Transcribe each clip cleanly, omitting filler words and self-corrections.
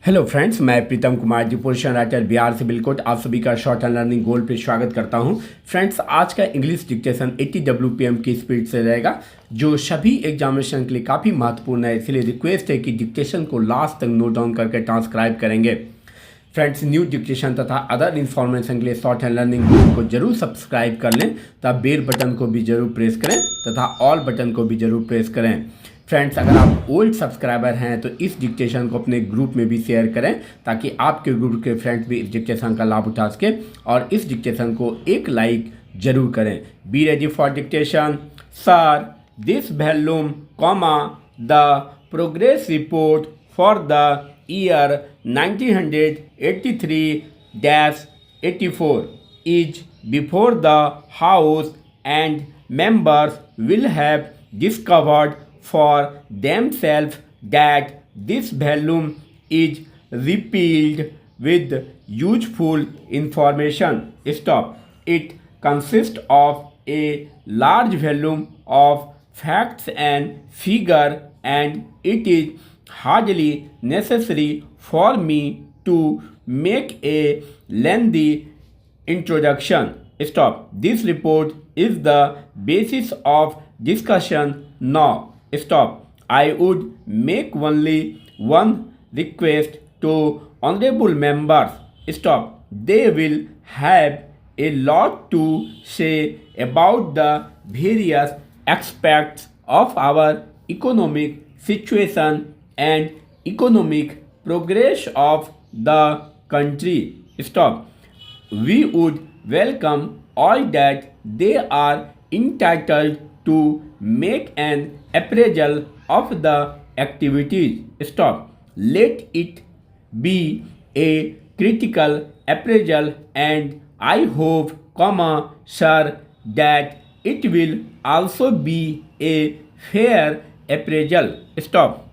Hello friends, मैं Pritam Kumar ji, portion writer Bihar से बिल्कुल आप सभी का शॉर्ट एंड लर्निंग गोल पे स्वागत करता हूं। फ्रेंड्स, आज का इंग्लिश डिक्टेशन 80 WPM की स्पीड से रहेगा, जो सभी एग्जामिनेशन के लिए काफ़ी महत्वपूर्ण है। इसलिए रिक्वेस्ट है कि डिक्टेशन को लास्ट तक नोट डाउन करके ट्रांसक्राइब करेंगे। फ्रेंड्स, न्यू डिक्टेशन तथा अदर इन्फॉर्मेशन के लिए शॉर्ट एंड लर्निंग गोल को जरूर सब्सक्राइब कर लें तथा बेल बटन को भी जरूर प्रेस करें तथा ऑल बटन को भी जरूर प्रेस करें। फ्रेंड्स, अगर आप ओल्ड सब्सक्राइबर हैं तो इस डिक्टेशन को अपने ग्रुप में भी शेयर करें ताकि आपके ग्रुप के फ्रेंड्स भी इस डिक्टेशन का लाभ उठा सके और इस डिक्टेशन को एक लाइक जरूर करें। Be ready for dictation. Sir, this volume comma the progress report for the year 1983-84 is before the House and members will have discovered for themselves that this volume is repealed with useful information. Stop. It consists of a large volume of facts and figure, and it is hardly necessary for me to make a lengthy introduction. Stop. This report is the basis of discussion now. Stop. I would make only one request to honorable members. Stop. They will have a lot to say about the various aspects of our economic situation and economic progress of the country. Stop. We would welcome all that they are entitled to make an appraisal of the activities. Stop. Let it be a critical appraisal, and I hope, sir, that it will also be a fair appraisal. Stop.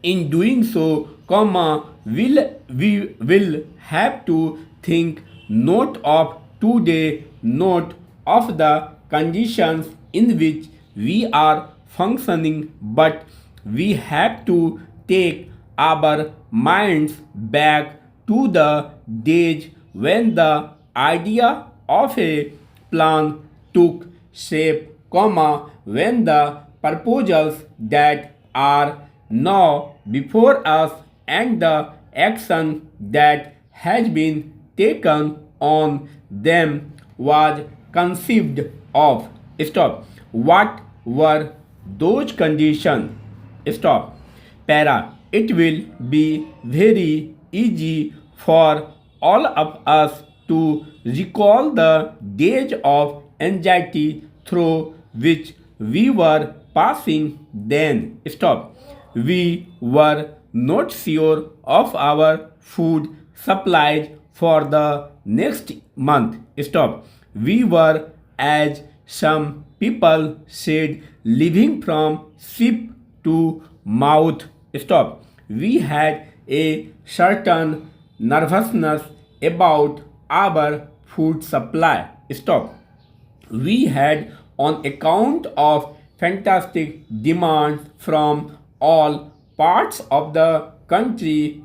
In doing so, we will have to think not of today, not of the conditions in which we are functioning, but we have to take our minds back to the days when the idea of a plan took shape, when the proposals that are now before us and the action that has been taken on them was conceived of. Stop. What were those conditions? Stop. Para. It will be very easy for all of us to recall the days of anxiety through which we were passing then. Stop. We were not sure of our food supplies for the next month. Stop. We were, as some people said, living from ship to mouth. Stop. We had a certain nervousness about our food supply. Stop. We had, on account of fantastic demands from all parts of the country,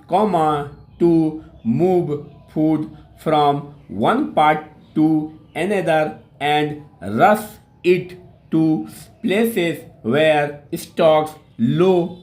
to move food from one part to another and rush it to places where stocks low.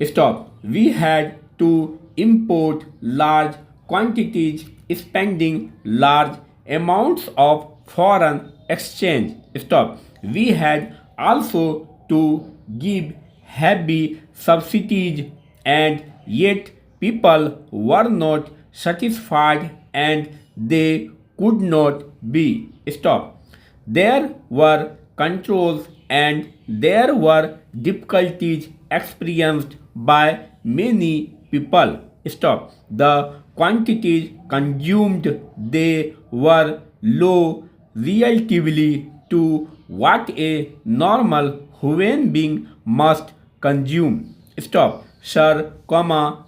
Stop. We had to import large quantities, spending large amounts of foreign exchange. Stop. We had also to give heavy subsidies, and yet people were not satisfied and they could not be. Stop. There were controls and there were difficulties experienced by many people. Stop. The quantities consumed, they were low relatively to what a normal human being must consume. Stop. Sir,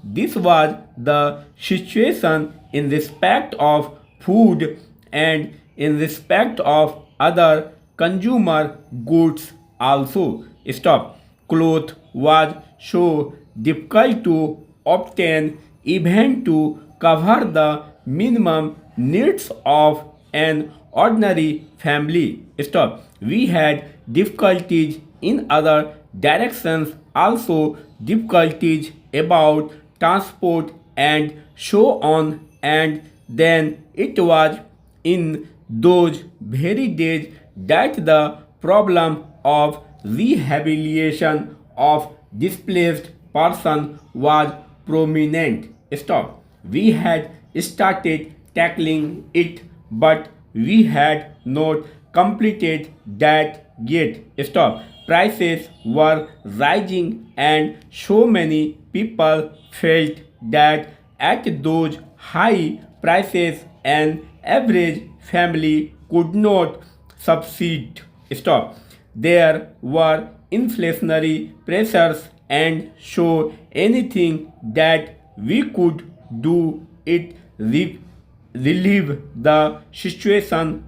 this was the situation in respect of food and in respect of other consumer goods also. Stop. Cloth was so difficult to obtain even to cover the minimum needs of an ordinary family. Stop. We had difficulties in other directions, also difficulties about transport and so on, and then it was in those very days that the problem of rehabilitation of displaced person was prominent. Stop. We had started tackling it, but we had not completed that yet. Stop. Prices were rising, and so many people felt that at those high prices an average family could not succeed. Stop. There were inflationary pressures, and so anything that we could do it relieve the situation,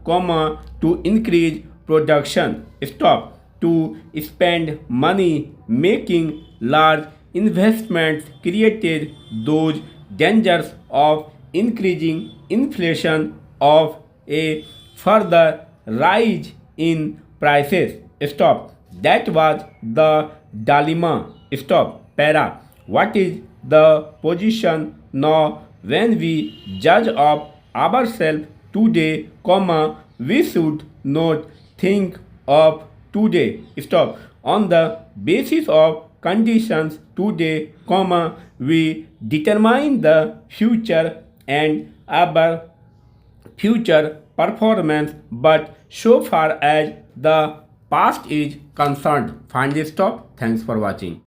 to increase production. Stop. To spend money making large investments created those dangers of increasing inflation, of a further rise in prices. Stop. That was the dilemma. Stop. Para. What is the position now when we judge of ourselves today, we should not think of today. Stop. On the basis of conditions today, we determine the future and our future performance, but so far as the past is concerned. Find this stop. Thanks for watching.